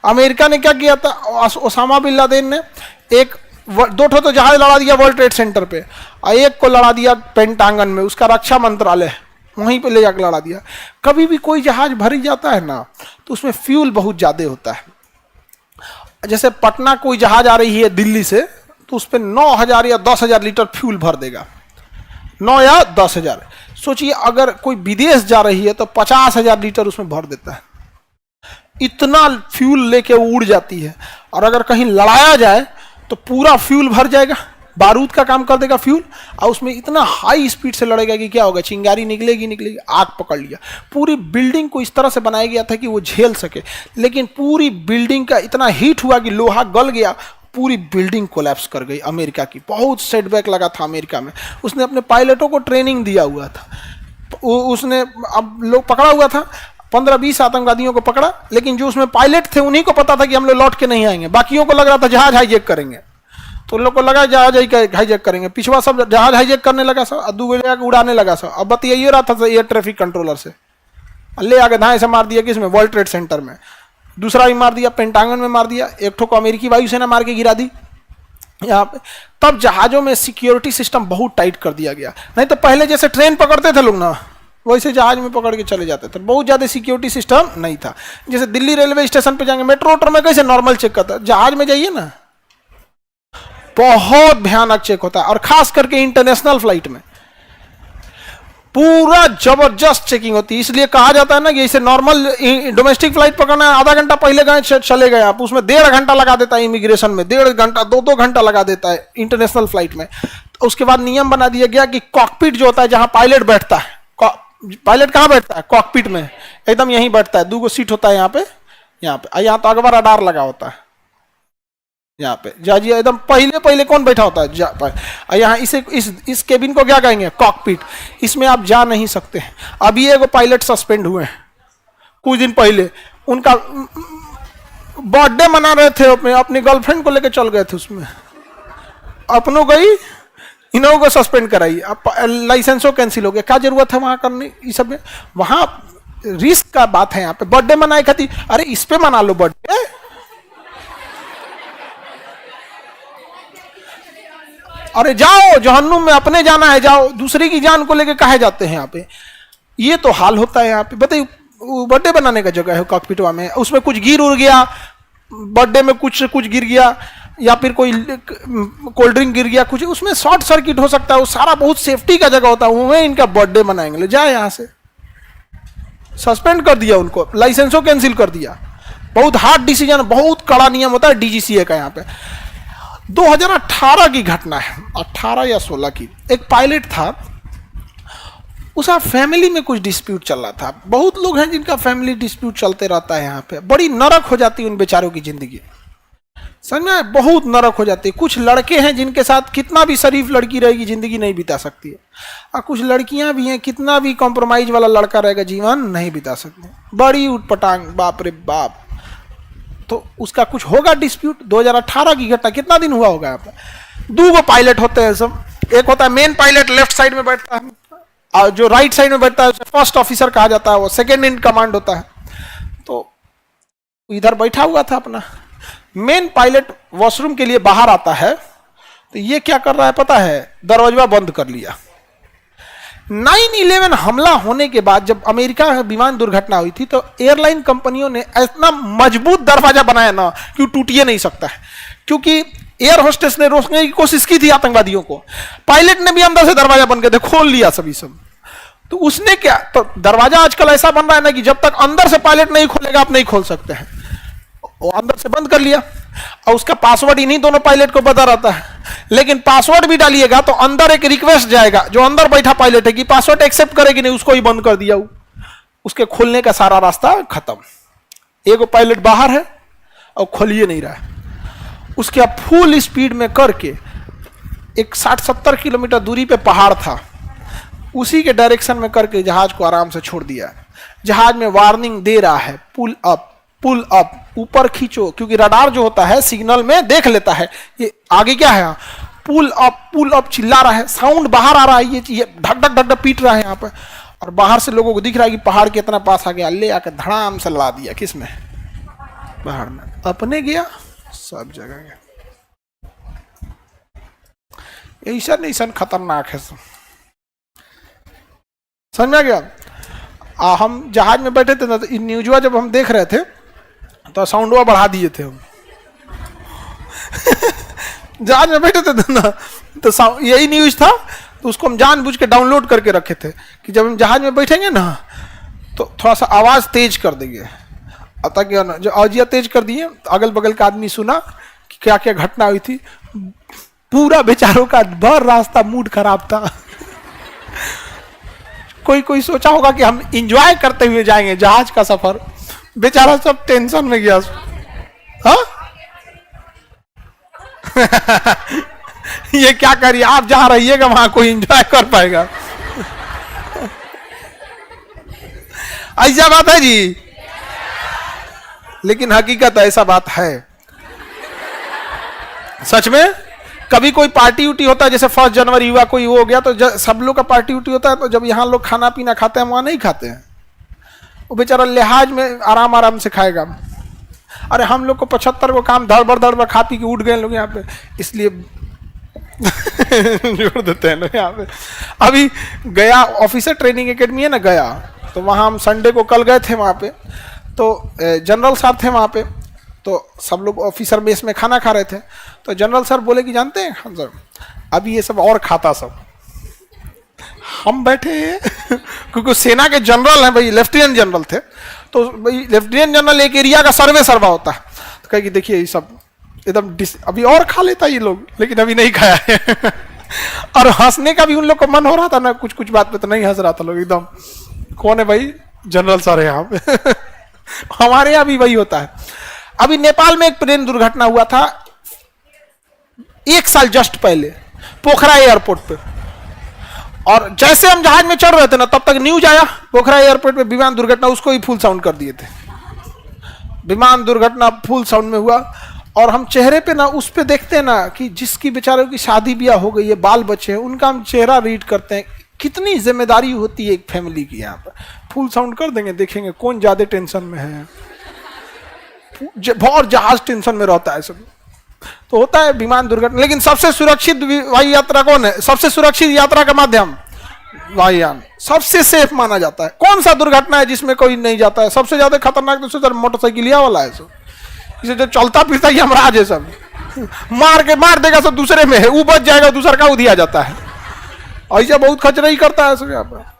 America ने क्या किया था, ओसामा बिन लादेन ने एक दो तो जहाज लड़ा दिया वर्ल्ड ट्रेड सेंटर पे, और एक को लड़ा दिया पेंटागन में, उसका रक्षा मंत्रालय वहीं पे ले जाकर लड़ा दिया। कभी भी कोई जहाज भरी जाता है ना तो उसमें फ्यूल बहुत ज़्यादा होता है। जैसे पटना कोई जहाज आ रही है दिल्ली से, तो उस पर 9,000 या 10,000 लीटर फ्यूल भर देगा, 9 या 10,000। सोचिए अगर कोई विदेश जा रही है तो 50,000 लीटर उसमें भर देता है, इतना फ्यूल लेके उड़ जाती है। और अगर कहीं लड़ाया जाए तो पूरा फ्यूल भर जाएगा, बारूद का काम कर देगा फ्यूल, और उसमें इतना हाई स्पीड से लड़ेगा कि क्या होगा, चिंगारी निकलेगी, आग पकड़ लिया। पूरी बिल्डिंग को इस तरह से बनाया गया था कि वो झेल सके, लेकिन पूरी बिल्डिंग का इतना हीट हुआ कि लोहा गल गया, पूरी बिल्डिंग कोलैप्स कर गई अमेरिका की। बहुत सेटबैक लगा था अमेरिका में। उसने अपने पायलटों को ट्रेनिंग दिया हुआ था, उसने अब लोग पकड़ा हुआ था, 15-20 आतंकवादियों को पकड़ा, लेकिन जो उसमें पायलट थे उन्हीं को पता था कि हम लोग लौट के नहीं आएंगे। बाकियों को लग रहा था जहाज हाईजैक करेंगे, तो उन लोग को लगा जहाज हाईजैक करेंगे, पिछवा सब जहाज हाईजैक करने लगा सब, दूगो जाकर उड़ाने लगा सब। अब बतियाइए रहा था एयर ट्रैफिक कंट्रोलर से, ले आगे धाए से मार दिया किसमें, वर्ल्ड ट्रेड सेंटर में। दूसरा भी मार दिया, पेंटागन में मार दिया, एक ठो को अमेरिकी वायुसेना मार के गिरा दी यहाँ पे। तब जहाजों में सिक्योरिटी सिस्टम बहुत टाइट कर दिया गया, नहीं तो पहले जैसे ट्रेन पकड़ते थे लोग ना, वैसे जहाज में पकड़ के चले जाते थे। बहुत ज़्यादा सिक्योरिटी सिस्टम नहीं था। जैसे दिल्ली रेलवे स्टेशन पे जाएंगे, मेट्रो में कैसे नॉर्मल चेक करता है, जहाज में जाइए ना बहुत भयानक चेक होता है, और खास करके इंटरनेशनल फ्लाइट में पूरा जबरदस्त चेकिंग होती है। इसलिए कहा जाता है ना कि इसे नॉर्मल डोमेस्टिक फ्लाइट पकड़ना है, आधा घंटा पहले गए चले गए आप, उसमें 1.5 घंटा लगा देता है इमिग्रेशन में, 1.5 घंटा 2 घंटा लगा देता है इंटरनेशनल फ्लाइट में। तो उसके बाद नियम बना दिया गया कि कॉकपिट जो होता है, जहां पायलट बैठता है, पायलट कहाँ बैठता है, कॉकपिट में एकदम यहीं बैठता है, 2 सीट होता है यहाँ पे, यहाँ तो अगवा रडार लगा होता है यहाँ पे, जाजिए एकदम पहले कौन बैठा होता है यहाँ, इस केबिन को क्या कहेंगे, कॉकपिट। इसमें आप जा नहीं सकते हैं। अभी एगो पायलट सस्पेंड हुए हैं कुछ दिन पहले, उनका बर्थडे मना रहे थे, अपनी गर्लफ्रेंड को लेकर चल गए थे, उसमें अपनों गई, इन्हों को सस्पेंड कराई, लाइसेंसो कैंसिल हो गया। क्या जरूरत है वहां करने, ये सब वहां रिस्क का बात है। यहाँ पे बर्थडे मनाए खाती, अरे इस पे मना लो बर्थडे, अरे जाओ जहन्नुम में अपने जाना है जाओ, दूसरे की जान को लेके काहे जाते हैं यहाँ पे। ये तो हाल होता है यहाँ पे। बताइए बर्थडे बनाने का जगह है कॉकपिटवा में, उसमें कुछ गिर उड़ गया, बर्थडे में कुछ गिर गया, या फिर कोई कोल्ड ड्रिंक गिर गया, कुछ उसमें शॉर्ट सर्किट हो सकता है, वो सारा बहुत सेफ्टी का जगह होता है, वहीं इनका बर्थडे मनाएंगे। ले जाए यहाँ से, सस्पेंड कर दिया उनको, लाइसेंसों कैंसिल कर दिया। बहुत हार्ड डिसीजन, बहुत कड़ा नियम होता है डीजीसीए का यहाँ पे। 2018 की घटना है, 18 या 16 की। एक पायलट था, उसका फैमिली में कुछ डिस्प्यूट चल रहा था। बहुत लोग हैं जिनका फैमिली डिस्प्यूट चलते रहता है यहाँ पे, बड़ी नरक हो जाती है उन बेचारों की जिंदगी, समझ में, बहुत नरक हो जाती है। कुछ लड़के हैं जिनके साथ कितना भी शरीफ लड़की रहेगी जिंदगी नहीं बिता सकती है, और कुछ लड़कियां भी हैं कितना भी कॉम्प्रोमाइज वाला लड़का रहेगा जीवन नहीं बिता सकते, बड़ी उटपटांग, बाप रे बाप। तो उसका कुछ होगा डिस्प्यूट। 2018 की घटना, कितना दिन हुआ होगा यहाँ पे। 2 पायलट होते हैं सब, एक होता है मेन पायलट, लेफ्ट साइड में बैठता है, और जो राइट साइड में बैठता है उसे फर्स्ट ऑफिसर कहा जाता है, वो सेकेंड इन कमांड होता है। तो इधर बैठा हुआ था अपना, मेन पायलट वॉशरूम के लिए बाहर आता है, तो ये क्या कर रहा है पता है, दरवाजा बंद कर लिया। 9/11 हमला होने के बाद जब अमेरिका में विमान दुर्घटना हुई थी, तो एयरलाइन कंपनियों ने इतना मजबूत दरवाजा बनाया ना कि टूट ही नहीं सकता है, क्योंकि एयर होस्टेस ने रोकने की कोशिश की थी आतंकवादियों को, पायलट ने भी अंदर से दरवाजा बंद कर दिया, खोल लिया सभी सब। तो उसने क्या, तो दरवाजा आजकल ऐसा बन रहा है ना कि जब तक अंदर से पायलट नहीं खोलेगा आप नहीं खोल सकते हैं, वो अंदर से बंद कर लिया। और उसका पासवर्ड इन्हीं दोनों पायलट को पता रहता है, लेकिन पासवर्ड भी डालिएगा तो अंदर एक रिक्वेस्ट जाएगा, जो अंदर बैठा पायलट है कि पासवर्ड एक्सेप्ट करेगी नहीं, उसको ही बंद कर दिया। उसके खोलने का सारा रास्ता खत्म। एगो पायलट बाहर है और खोलिए नहीं रहा है, उसके अब फुल स्पीड में करके एक 60-70 किलोमीटर दूरी पे पहाड़ था, उसी के डायरेक्शन में करके जहाज को आराम से छोड़ दिया। जहाज में वार्निंग दे रहा है, पुल अप पुल अप, ऊपर खींचो, क्योंकि रडार जो होता है सिग्नल में देख लेता है ये आगे क्या है, पुल अप चिल्ला रहा है, साउंड बाहर आ रहा है, ये ढक ढक ढक ढक पीट रहा है यहाँ पर, और बाहर से लोगों को दिख रहा है कि पहाड़ के इतना पास आ गया, ले आकर धड़ाम से लड़ा दिया किसमें, बाहर में, अपने गया सब जगह गया। ऐसा नहीं खतरनाक है सब, समझ में आ गया। हम जहाज में बैठे थे ना, तो न्यूजवा जब हम देख रहे थे तो साउंडवा बढ़ा दिए थे हम जहाज में बैठे थे ना, तो यही न्यूज था, तो उसको हम जानबूझ के डाउनलोड करके रखे थे कि जब हम जहाज में बैठेंगे ना तो थोड़ा सा आवाज तेज कर देंगे, ताकि जो आवाजिया तेज कर दिए तो अगल बगल का आदमी सुना कि क्या क्या घटना हुई थी। पूरा बेचारों का भर रास्ता मूड खराब था कोई कोई सोचा होगा कि हम एंजॉय करते हुए जाएंगे जहाज का सफर, बेचारा सब टेंशन में गया। हाँ ये क्या करिए, आप जहां रहिएगा वहां कोई एंजॉय कर पाएगा ऐसा बात है जी, लेकिन हकीकत ऐसा बात है सच में। कभी कोई पार्टी उटी होता है, जैसे 1 जनवरी हुआ, कोई वो हो गया, तो सब लोग का पार्टी उटी होता है, तो जब यहाँ लोग खाना पीना खाते हैं वहां नहीं खाते हैं, वो बेचारा लिहाज में आराम आराम से खाएगा। अरे हम लोग को 75 को काम धड़बड़ खा पी के उठ गए लोग यहाँ पे, इसलिए जोड़ देते हैं लोग यहाँ पे। अभी गया ऑफिसर ट्रेनिंग एकेडमी है ना गया, तो वहाँ हम संडे को कल गए थे वहाँ पे, तो जनरल साहब थे वहाँ पे, तो सब लोग ऑफिसर मेस में खाना खा रहे थे, तो जनरल सर बोले कि जानते हैं हाँ सर, अभी ये सब और खाता सब, हम बैठे हैं क्योंकि सेना के जनरल हैं भाई, लेफ्टिनेंट जनरल थे, तो भाई लेफ्टिनेंट जनरल एक एरिया का सर्वा होता है, तो कहे कि देखिए ये सब एकदम अभी और खा लेता ये लोग, लेकिन अभी नहीं खाया है और हंसने का भी उन लोग को मन हो रहा था ना, कुछ कुछ बात पे तो नहीं हंस रहा था लोग एकदम, कौन है भाई, जनरल सर है यहाँ पे हमारे यहाँ भी वही होता है। अभी नेपाल में एक प्लेन दुर्घटना हुआ था 1 साल जस्ट पहले, पोखरा एयरपोर्ट पे, और जैसे हम जहाज में चढ़ रहे थे ना, तब तक न्यूज आया पोखरा एयरपोर्ट पे विमान दुर्घटना, उसको ही फुल साउंड कर दिए थे, विमान दुर्घटना फुल साउंड में हुआ। और हम चेहरे पे ना उस पे देखते हैं ना कि जिसकी बेचारों की शादी ब्याह हो गई है, बाल बच्चे हैं, उनका हम चेहरा रीड करते हैं, कितनी जिम्मेदारी होती है एक फैमिली की। यहाँ पर फुल साउंड कर देंगे, देखेंगे कौन ज्यादा टेंशन में है, बहुत जहाज टेंशन में रहता है सब, तो होता है विमान दुर्घटना। लेकिन सबसे सुरक्षित वायु यात्रा कौन है, सबसे सुरक्षित यात्रा का माध्यम वायुयान, सबसे सेफ माना जाता है। कौन सा दुर्घटना है जिसमें कोई नहीं जाता है, सबसे ज्यादा खतरनाक तो मोटरसाइकिलिया वाला है सब, इसे जो चलता फिरता ही यमराज है सब, मार देगा सब दूसरे में है, वो बच जाएगा, दूसरा का उधिया जाता है, ऐसा बहुत खचराई करता है सब यहाँ पर।